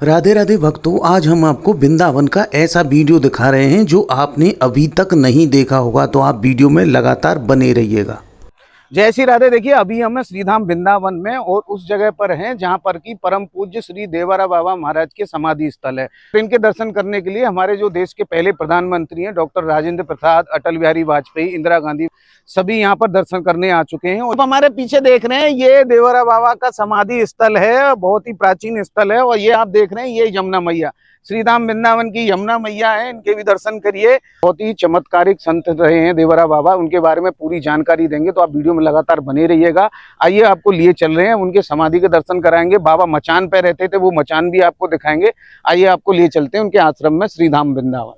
राधे राधे भक्तों, आज हम आपको वृंदावन का ऐसा वीडियो दिखा रहे हैं जो आपने अभी तक नहीं देखा होगा, तो आप वीडियो में लगातार बने रहिएगा। जय श्री राधे। देखिए, अभी हम श्रीधाम वृंदावन में और उस जगह पर हैं जहां पर की परम पूज्य श्री देवरा बाबा महाराज के समाधि स्थल है। तो इनके दर्शन करने के लिए हमारे जो देश के पहले प्रधानमंत्री हैं डॉक्टर राजेंद्र प्रसाद, अटल बिहारी वाजपेयी, इंदिरा गांधी, सभी यहाँ पर दर्शन करने आ चुके हैं। और हमारे पीछे देख रहे हैं, ये देवरा बाबा का समाधि स्थल है, बहुत ही प्राचीन स्थल है। और ये आप देख रहे हैं, ये यमुना मैया, श्रीधाम वृंदावन की यमुना मैया है, इनके भी दर्शन करिए। बहुत ही चमत्कारिक संत रहे हैं देवरा बाबा, उनके बारे में पूरी जानकारी देंगे, तो आप वीडियो में लगातार बने रहिएगा। आइए, आपको लिए चल रहे हैं, उनके समाधि के दर्शन कराएंगे। बाबा मचान पे रहते थे, वो मचान भी आपको दिखाएंगे। आइए, आपको लिए चलते हैं उनके आश्रम में श्रीधाम वृंदावन।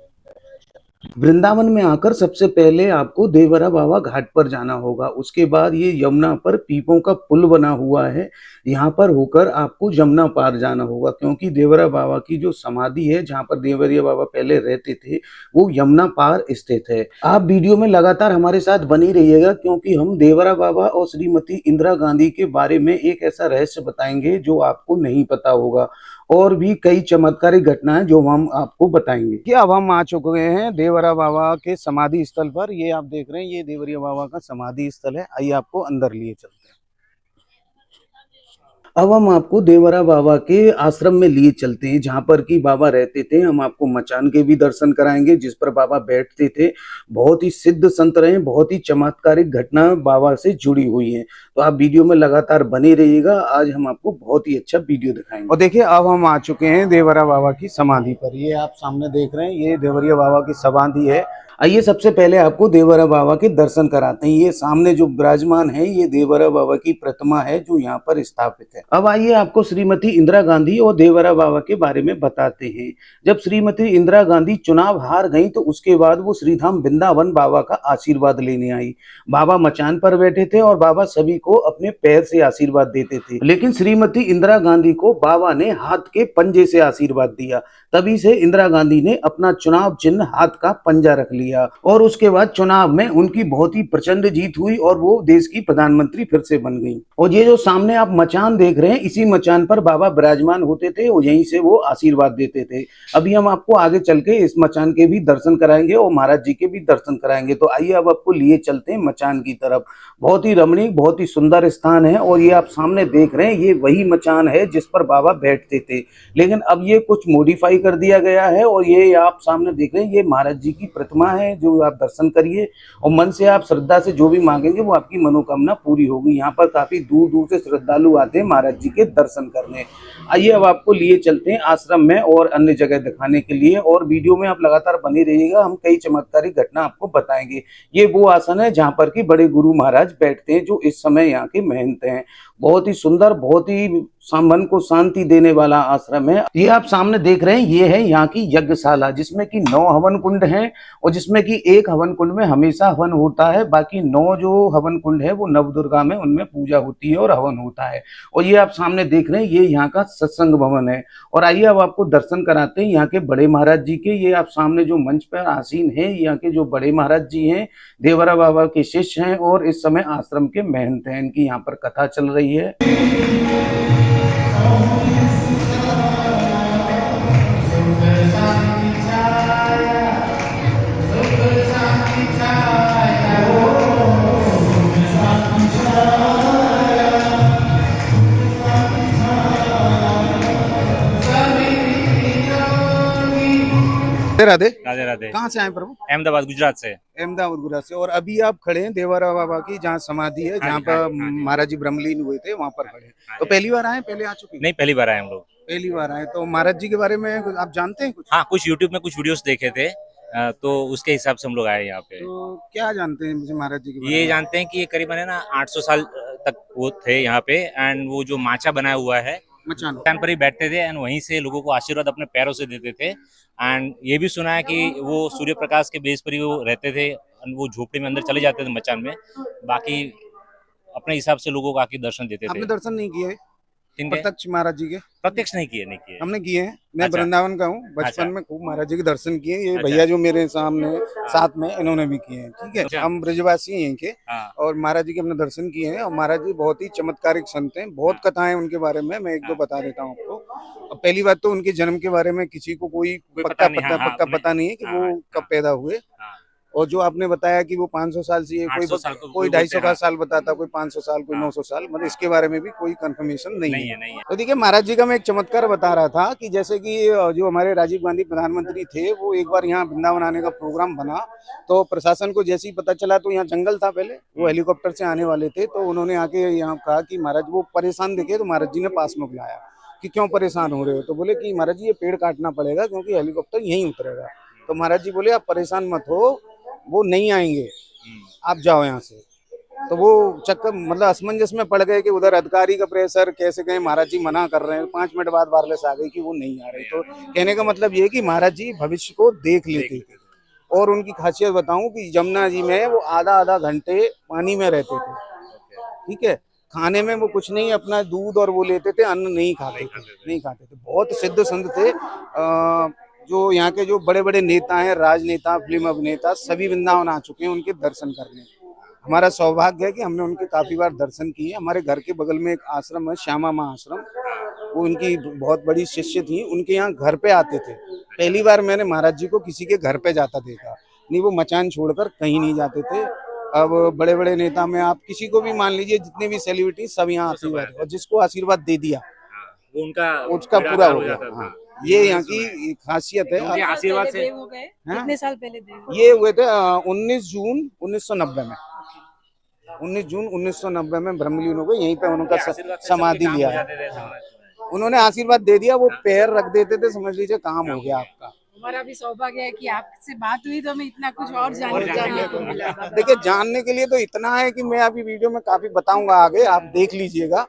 वृंदावन में आकर सबसे पहले आपको देवरा बाबा घाट पर जाना होगा। उसके बाद ये यमुना पर पीपों का पुल बना हुआ है, यहाँ पर होकर आपको यमुना पार जाना होगा, क्योंकि देवरा बाबा की जो समाधि है, जहाँ पर देवरिया बाबा पहले रहते थे, वो यमुना पार स्थित है। आप वीडियो में लगातार हमारे साथ बनी रहिएगा, क्योंकि हम देवरा बाबा और श्रीमती इंदिरा गांधी के बारे में एक ऐसा रहस्य बताएंगे जो आपको नहीं पता होगा, और भी कई चमत्कारिक घटनाएं जो हम आपको बताएंगे। कि अब हम आ चुके हैं देवरा बाबा के समाधि स्थल पर। ये आप देख रहे हैं, ये देवरिया बाबा का समाधि स्थल है। आइए, आपको अंदर लिए चलते हैं। अब हम आपको देवरा बाबा के आश्रम में लिए चलते हैं, जहाँ पर कि बाबा रहते थे। हम आपको मचान के भी दर्शन कराएंगे जिस पर बाबा बैठते थे। बहुत ही सिद्ध संत रहे, बहुत ही चमत्कारिक घटना बाबा से जुड़ी हुई है, तो आप वीडियो में लगातार बने रहिएगा। आज हम आपको बहुत ही अच्छा वीडियो दिखाएंगे। और देखिए, अब हम आ चुके हैं देवरा बाबा की समाधि पर। ये आप सामने देख रहे हैं, ये देवरिया बाबा की समाधि है। आइए, सबसे पहले आपको देवरा बाबा के दर्शन कराते हैं। ये सामने जो विराजमान है, ये देवरा बाबा की प्रतिमा है जो यहाँ पर स्थापित है। अब आइए, आपको श्रीमती इंदिरा गांधी और देवरा बाबा के बारे में बताते हैं। जब श्रीमती इंदिरा गांधी चुनाव हार गई, तो उसके बाद वो श्रीधाम वृंदावन बाबा का आशीर्वाद लेने आई। बाबा मचान पर बैठे थे और बाबा सभी को अपने पैर से आशीर्वाद देते थे, लेकिन श्रीमती इंदिरा गांधी को बाबा ने हाथ के पंजे से आशीर्वाद दिया। तभी से इंदिरा गांधी ने अपना चुनाव चिन्ह हाथ का पंजा रख लिया, और उसके बाद चुनाव में उनकी बहुत ही प्रचंड जीत हुई और वो देश की प्रधानमंत्री फिर से बन गई। और ये जो सामने आप मचान देख रहे हैं, इसी मचान पर बाबा विराजमान होते थे और यहीं से वो आशीर्वाद देते थे। अभी हम आपको आगे चल के इस मचान के भी दर्शन कराएंगे और महाराज जी के भी दर्शन कराएंगे। तो आइए, अब आपको लिए चलते हैं मचान की तरफ। बहुत ही रमणीक, बहुत ही सुंदर स्थान है। और ये आप सामने देख रहे हैं, ये वही मचान है जिस पर बाबा बैठते थे, लेकिन अब ये कुछ मॉडिफाई कर दिया गया है। और ये आप सामने देख रहे हैं, ये महाराज जी की प्रतिमा है, जो आप दर्शन करिए और मन से आप श्रद्धा से जो भी मांगेंगे वो आपकी मनोकामना पूरी होगी। यहाँ पर काफी दूर दूर से श्रद्धालु आते हैं महाराज जी के दर्शन करने। आइए, अब आपको लिए चलते हैं आश्रम में और अन्य जगह दिखाने के लिए, और वीडियो में आप लगातार बने रहिएगा। हम कई चमत्कारिक घटना आपको बताएंगे। ये वो आसन है जहाँ पर कि बड़े गुरु महाराज बैठते हैं, जो इस समय यहाँ के महंत हैं। बहुत ही सुंदर, बहुत ही मन को शांति देने वाला आश्रम है। ये आप सामने देख रहे हैं, ये है यहाँ की यज्ञशाला, जिसमें कि 9 हवन कुंड हैं, और जिसमें कि एक हवन कुंड में हमेशा हवन होता है। बाकी 9 जो हवन कुंड है वो नवदुर्गा में, उनमें पूजा होती है और हवन होता है। और ये आप सामने देख रहे हैं, ये यहाँ का सत्संग भवन है। और आइए, अब आपको दर्शन कराते हैं यहाँ के बड़े महाराज जी के। ये आप सामने जो मंच पर आसीन है, यहाँ के जो बड़े महाराज जी हैं, देवरा बाबा के शिष्य हैं और इस समय आश्रम के महंत हैं। इनकी यहाँ पर कथा चल रही है। राधे राधे राधे। कहाँ से आए प्रभु? अहमदाबाद, गुजरात से। अहमदाबाद गुजरात से। और अभी आप खड़े हैं देवरा बाबा की जहाँ समाधि है, जहाँ पर महाराज जी ब्रह्मलीन हुए थे, वहाँ पर खड़े हैं। तो पहली बार आए, पहले आ चुके? नहीं, पहली बार आए हम लोग। पहली बार आए। तो महाराज जी के बारे में आप जानते हैं कुछ? हाँ, कुछ यूट्यूब में कुछ वीडियोस देखे थे, तो उसके हिसाब से हम लोग आए यहाँ पे। तो क्या जानते हैं मुझे महाराज जी के बारे ये में? जानते हैं कि ये करीबन है ना 800 साल तक वो थे यहाँ पे। एंड वो जो माचा बनाया हुआ है, मचान मचान पर ही बैठते थे एंड वहीं से लोगों को आशीर्वाद अपने पैरों से देते थे। एंड ये भी सुना है कि वो सूर्य प्रकाश के बेस पर ही वो रहते थे, वो झोपड़ी में अंदर चले जाते थे मचान में। बाकी अपने हिसाब से लोगों को आके दर्शन देते थे। आपने दर्शन नहीं किए किनके? प्रत्यक्ष महाराज जी के? प्रत्यक्ष नहीं किए। हमने किए हैं। मैं अच्छा। वृंदावन का हूँ, बचपन अच्छा। में खूब महाराज जी के दर्शन किए। ये अच्छा। भैया जो मेरे सामने साथ में, इन्होंने भी किए हैं। ठीक है, अच्छा। हम ब्रजवासी हैं यहीं के। हाँ। और महाराज जी के हमने दर्शन किए हैं। और महाराज जी बहुत ही चमत्कारिक संत हैं। बहुत कथाएं उनके बारे में, मैं एक दो बता देता हूँ आपको। अब पहली बात तो उनके जन्म के बारे में किसी को कोई पक्का पता नहीं है कि वो कब पैदा हुए। और जो आपने बताया कि वो 500 साल से, कोई 250 साल बताता, कोई 500 साल, कोई 900 साल, मतलब इसके बारे में भी कोई कंफर्मेशन नहीं है। तो देखिए महाराज जी का मैं एक चमत्कार बता रहा था कि जैसे कि जो हमारे राजीव गांधी प्रधानमंत्री थे, वो एक बार यहाँ वृंदावन आने का प्रोग्राम बना, तो प्रशासन को जैसे ही पता चला, तो यहाँ जंगल था पहले, वो हेलीकॉप्टर से आने वाले थे, तो उन्होंने आके यहाँ कहा कि महाराज वो परेशान दिखे, तो महाराज जी ने पास में बुलाया कि क्यों परेशान हो रहे हो, तो बोले कि महाराज जी ये पेड़ काटना पड़ेगा क्योंकि हेलीकॉप्टर यहीं उतरेगा। तो महाराज जी बोले आप परेशान मत हो, वो नहीं आएंगे, आप जाओ यहाँ से। तो वो चक्कर मतलब असमंजस में पड़ गए कि उधर अधिकारी का प्रेशर, कैसे गए, महाराज जी मना कर रहे हैं, 5 मिनट बाद वायरलेस आ गई कि वो नहीं आ रहे। तो कहने का मतलब ये कि महाराज जी भविष्य को देख लेते थे। और उनकी खासियत बताऊं कि जमुना जी में वो आधा घंटे पानी में रहते थे, ठीक है, खाने में वो कुछ नहीं, अपना दूध और वो लेते थे, अन्न नहीं खाते थे। बहुत सिद्ध संत थे। जो यहाँ के जो बड़े बड़े नेता हैं, राजनेता, फिल्म अभिनेता, सभी वृंदावन आ चुके हैं उनके दर्शन करने। हमारा सौभाग्य है कि हमने उनके काफी बार दर्शन किए। हमारे घर के बगल में एक आश्रम है, श्यामा माँ आश्रम, वो उनकी बहुत बड़ी शिष्य थी, उनके यहाँ घर पे आते थे। पहली बार मैंने महाराज जी को किसी के घर पे जाता देखा, नहीं वो मचान छोड़कर कहीं नहीं जाते थे। अब बड़े बड़े नेता में आप किसी को भी मान लीजिए, जितने भी सेलिब्रिटी सब यहाँ आशीर्वाद, और जिसको आशीर्वाद दे दिया वो उसका पूरा हो गया। ये यहाँ की खासियत है। आशीर्वाद से कितने साल पहले ये हुए थे 19 जून 1990 में। 19 जून 1990 में ब्रह्मलीन हो गए, यहीं पे उनका समाधि लिया है। उन्होंने आशीर्वाद दे दिया, वो पैर रख देते थे, समझ लीजिए काम हो गया आपका। हमारा भी सौभाग्य है कि आपसे बात हुई तो हमें इतना कुछ और जानने को मिला। देखिए जानने के लिए तो इतना है कि मैं अभी वीडियो में काफी बताऊंगा आगे, आप देख लीजिएगा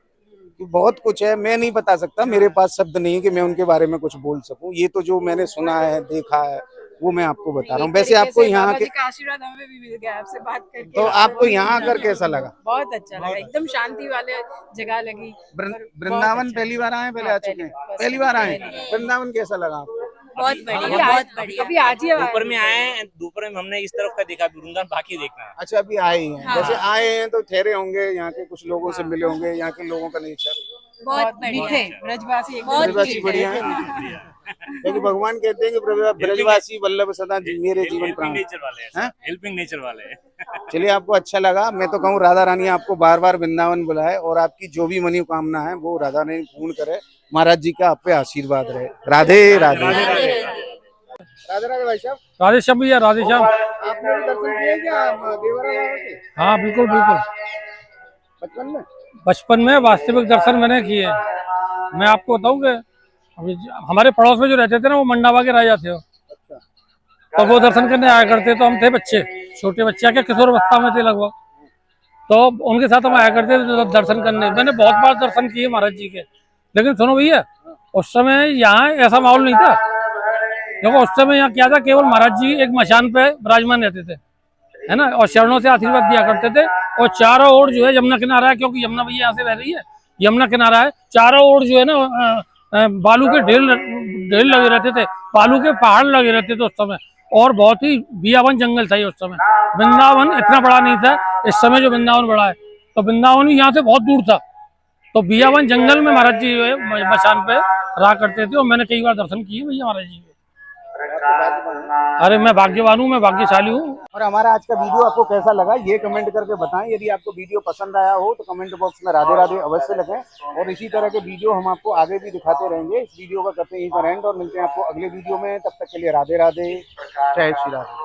कि बहुत कुछ है। मैं नहीं बता सकता, मेरे पास शब्द नहीं है कि मैं उनके बारे में कुछ बोल सकूं। ये तो जो मैंने सुना है, देखा है, वो मैं आपको बता रहा हूँ। वैसे आपको यहाँ के आशीर्वाद हमें भी मिल गया आपसे बात करके। तो आपको यहाँ आकर कैसा लगा? बहुत अच्छा लगा, एकदम शांति वाले जगह लगी। वृंदावन पहली बार आए, पहले आ चुके हैं? पहली बार आए। वृंदावन कैसा लगा आपको? बहुत बढ़िया, बहुत बढ़िया। अभी आज ही दोपहर में आए हैं, दोपहर में हमने इस तरफ का देखा, वृंदावन बाकी देखना है। अच्छा अभी आए हैं। जैसे आए हैं तो ठहरे होंगे, यहाँ के कुछ लोगों से मिले होंगे, यहाँ के लोगों का नेचर बहुत मीठे, ब्रजवासी बढ़िया है। क्योंकि भगवान कहते हैं कि ब्रजवासी वल्लभ सदा मेरे जीवन प्राण, हेल्पिंग नेचर वाले। चलिए आपको अच्छा लगा। मैं तो कहूँ राधा रानी आपको बार बार वृंदावन बुलाए और आपकी जो भी मनोकामना है वो राधा रानी पूर्ण करे। महाराज जी का आप पे आशीर्वाद रहे। राधे राधे। राधे राधे भाई साहब। राधे श्याम भैया, राधे श्याम। आपने भी दर्शन किए क्या देवरा बाबा के? हाँ बिल्कुल बिल्कुल। बचपन में? बचपन में वास्तविक दर्शन मैंने किए। मैं आपको बताऊं कि अभी हमारे पड़ोस में जो रहते थे ना, वो मंडावा के राजा थे। तो वो दर्शन करने आया करते। तो हम थे बच्चे, छोटे बच्चे के किशोर अवस्था में थे लगभग, तो उनके साथ हम आया करते थे दर्शन करने। मैंने बहुत बार दर्शन किए महाराज जी के। लेकिन सुनो भैया, उस समय यहाँ ऐसा माहौल नहीं था, क्योंकि उस समय यहाँ क्या था, केवल महाराज जी एक मशान पे विराजमान रहते थे, है ना, और चरणों से आशीर्वाद दिया करते थे। और चारों ओर जो है यमुना किनारा है, क्योंकि यमुना भैया यहाँ से बह रही है, यमुना किनारा है, चारों ओर जो है ना बालू के ढेर लगे रहते थे, बालू के पहाड़ लगे रहते थे उस समय। और बहुत ही बियावन जंगल था ये उस समय। वृंदावन इतना बड़ा नहीं था, इस समय जो वृंदावन बड़ा है। तो वृंदावन भी यहाँ से बहुत दूर था, तो बियावन जंगल में महाराज जी जो है मशान पे रहा करते थे। और मैंने कई बार दर्शन किए भैया महाराज जी के। अरे मैं भाग्यवान हूँ, मैं भाग्यशाली हूँ। और हमारा आज का वीडियो आपको कैसा लगा ये कमेंट करके बताएं। यदि आपको वीडियो पसंद आया हो तो कमेंट बॉक्स में राधे राधे अवश्य लिखें। और इसी तरह के वीडियो हम आपको आगे भी दिखाते रहेंगे। इस वीडियो का करते हैं यहीं पर एंड, और मिलते हैं आपको अगले वीडियो में। तब तक के लिए राधे राधे, जय श्री राधे।